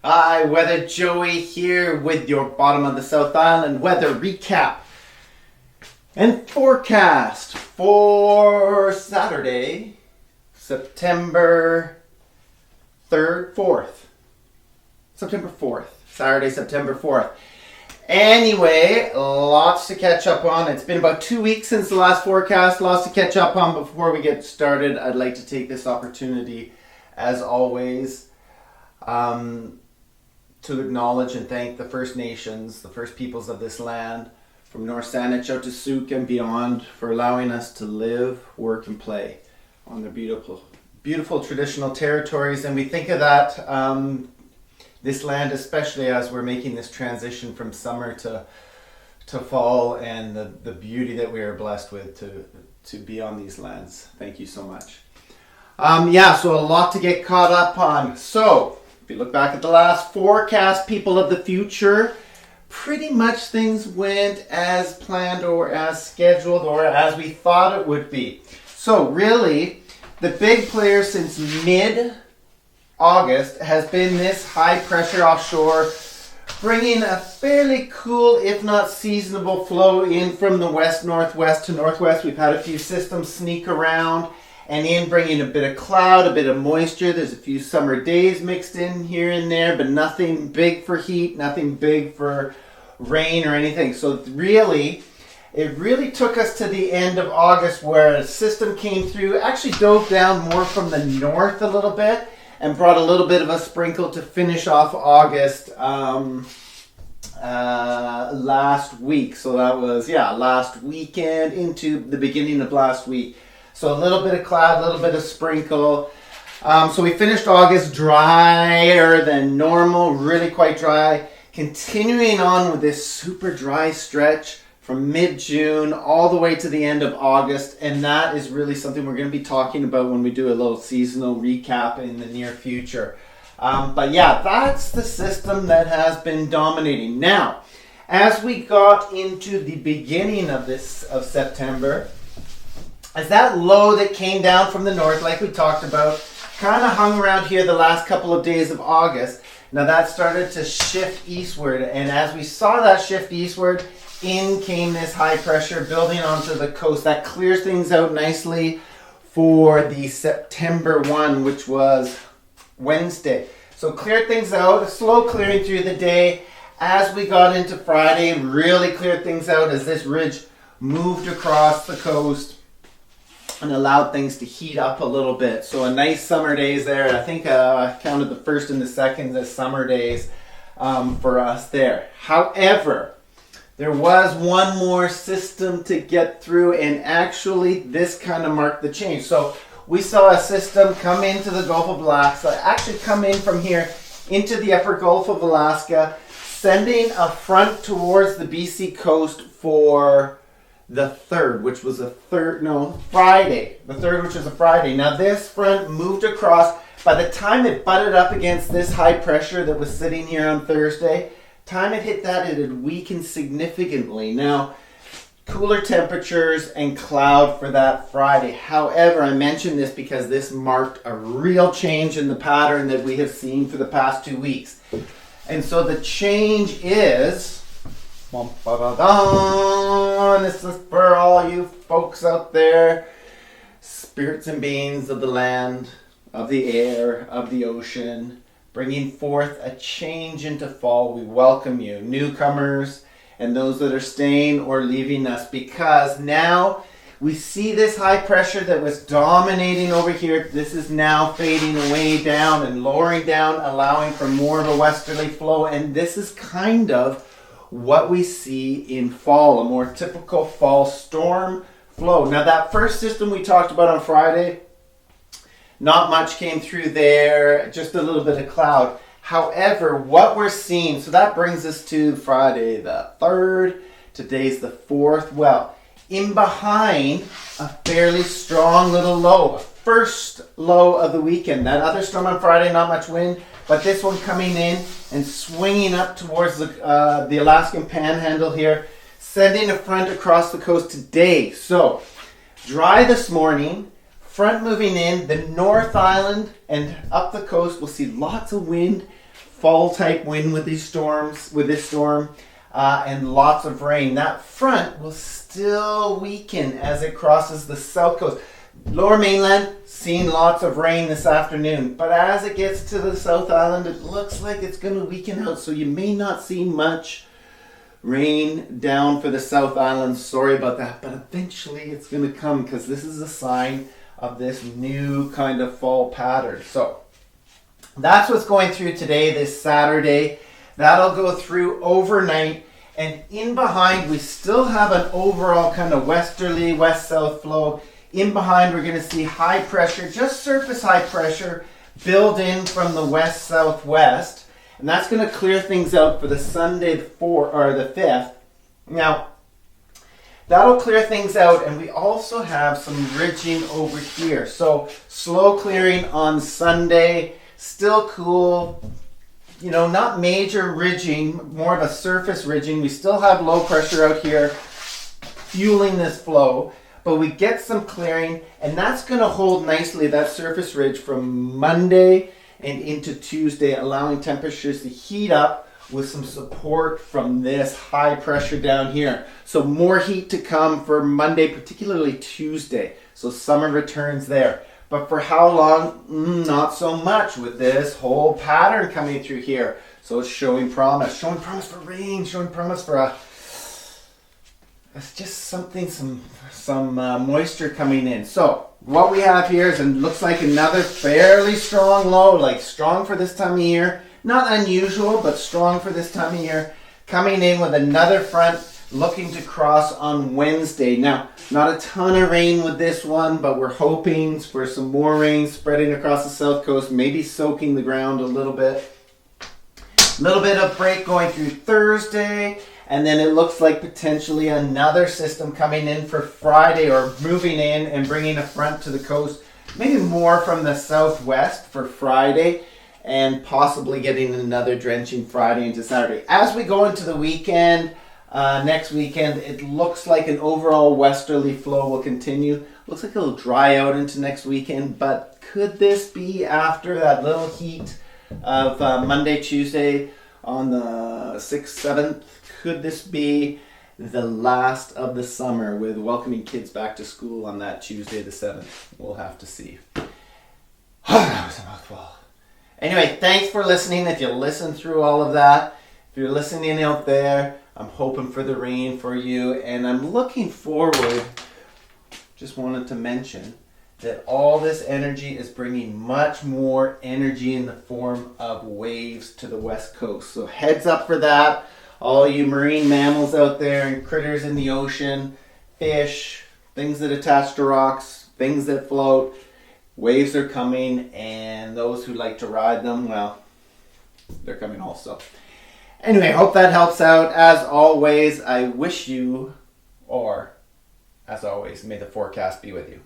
Hi, Weather Joey here with your bottom of the South Island weather recap and forecast for Saturday, September 3rd, 4th. September 4th. Saturday, September 4th. Anyway, lots to catch up on. It's been about 2 weeks since the last forecast. Lots to catch up on. Before we get started, I'd like to take this opportunity, as always, to acknowledge and thank the First Nations, the First Peoples of this land, from North Saanich out to Sooke and beyond, for allowing us to live, work, and play on their beautiful, beautiful traditional territories. And we think of that, this land, especially as we're making this transition from summer to fall, and the beauty that we are blessed with to be on these lands. Thank you so much. So a lot to get caught up on. So, if you look back at the last forecast, people of the future, pretty much things went as planned or as scheduled or as we thought it would be. So really, the big player since mid-August has been this high pressure offshore, bringing a fairly cool, if not seasonable flow in from the west-northwest to northwest. We've had a few systems sneak around and in, bringing a bit of cloud, a bit of moisture. There's a few summer days mixed in here and there, but nothing big for heat, nothing big for rain or anything. So it really took us to the end of August, where a system came through, actually dove down more from the north a little bit and brought a little bit of a sprinkle to finish off August last week. So that was, last weekend into the beginning of last week. So a little bit of cloud, a little bit of sprinkle. So we finished August drier than normal, really quite dry. Continuing on with this super dry stretch from mid-June all the way to the end of August. And that is really something we're going to be talking about when we do a little seasonal recap in the near future. That's the system that has been dominating. Now, as we got into the beginning of September, as that low that came down from the north, like we talked about, kind of hung around here the last couple of days of August. Now that started to shift eastward, and as we saw that shift eastward, in came this high pressure building onto the coast. That clears things out nicely for the September 1, which was Wednesday. So cleared things out, a slow clearing through the day. As we got into Friday, really cleared things out as this ridge moved across the coast and allowed things to heat up a little bit. So a nice summer days there. I think I counted the first and the second as summer days for us there. However, there was one more system to get through, and actually this kind of marked the change. So we saw a system come into the Gulf of Alaska, actually come in from here into the upper Gulf of Alaska, sending a front towards the BC coast for the 3rd, which was Friday. The 3rd, which was a Friday. Now this front moved across. By the time it butted up against this high pressure that was sitting here on Thursday, time it hit that, it had weakened significantly. Now, cooler temperatures and cloud for that Friday. However, I mention this because this marked a real change in the pattern that we have seen for the past 2 weeks. And so the change is, this is for all you folks out there, spirits and beings of the land, of the air, of the ocean, bringing forth a change into fall. We welcome you, newcomers, and those that are staying or leaving us, because now we see this high pressure that was dominating over here. This is now fading way down and lowering down, allowing for more of a westerly flow, and this is kind of what we see in fall, a more typical fall storm flow. Now that first system we talked about on Friday, not much came through there, just a little bit of cloud. However, what we're seeing, so that brings us to Friday the 3rd, today's the 4th. Well, in behind a fairly strong little low, first low of the weekend. That other storm on Friday, not much wind, but this one coming in and swinging up towards the Alaskan Panhandle here, sending a front across the coast today. So, dry this morning, front moving in, the North Island and up the coast, we'll see lots of wind, fall type wind with these storms, with this storm, and lots of rain. That front will still weaken as it crosses the south coast. Lower mainland, seeing lots of rain this afternoon, but as it gets to the South Island, it looks like it's going to weaken out, so you may not see much rain down for the South Island. Sorry about that, but eventually it's going to come because this is a sign of this new kind of fall pattern. So that's what's going through today, this Saturday. That'll go through overnight, and in behind we still have an overall kind of westerly west-south flow. In behind, we're going to see high pressure, just surface high pressure, build in from the west-southwest. And that's going to clear things out for the Sunday the 5th. Now, that'll clear things out, and we also have some ridging over here. So, slow clearing on Sunday, still cool. You know, not major ridging, more of a surface ridging. We still have low pressure out here fueling this flow. But we get some clearing, and that's going to hold nicely, that surface ridge, from Monday and into Tuesday, allowing temperatures to heat up with some support from this high pressure down here. So more heat to come for Monday, particularly Tuesday. So summer returns there. But for how long? Not so much with this whole pattern coming through here. So it's showing promise for rain, showing promise for it's just something, some moisture coming in. So what we have here is, and looks like another fairly strong low, like strong for this time of year. Not unusual, but strong for this time of year. Coming in with another front looking to cross on Wednesday. Now, not a ton of rain with this one, but we're hoping for some more rain spreading across the south coast, maybe soaking the ground a little bit. A little bit of break going through Thursday. And then it looks like potentially another system coming in for Friday, or moving in and bringing a front to the coast. Maybe more from the southwest for Friday, and possibly getting another drenching Friday into Saturday. As we go into the weekend, next weekend, it looks like an overall westerly flow will continue. Looks like it'll dry out into next weekend, but could this be after that little heat of Monday, Tuesday on the 6th, 7th? Could this be the last of the summer with welcoming kids back to school on that Tuesday the 7th? We'll have to see. That was a mouthful. Anyway, thanks for listening. If you listened through all of that, if you're listening out there, I'm hoping for the rain for you, and I'm looking forward. Just wanted to mention that all this energy is bringing much more energy in the form of waves to the west coast. So heads up for that. All you marine mammals out there and critters in the ocean, fish, things that attach to rocks, things that float, waves are coming, and those who like to ride them, well, they're coming also. Anyway, hope that helps out. As always, I wish you, or as always, may the forecast be with you.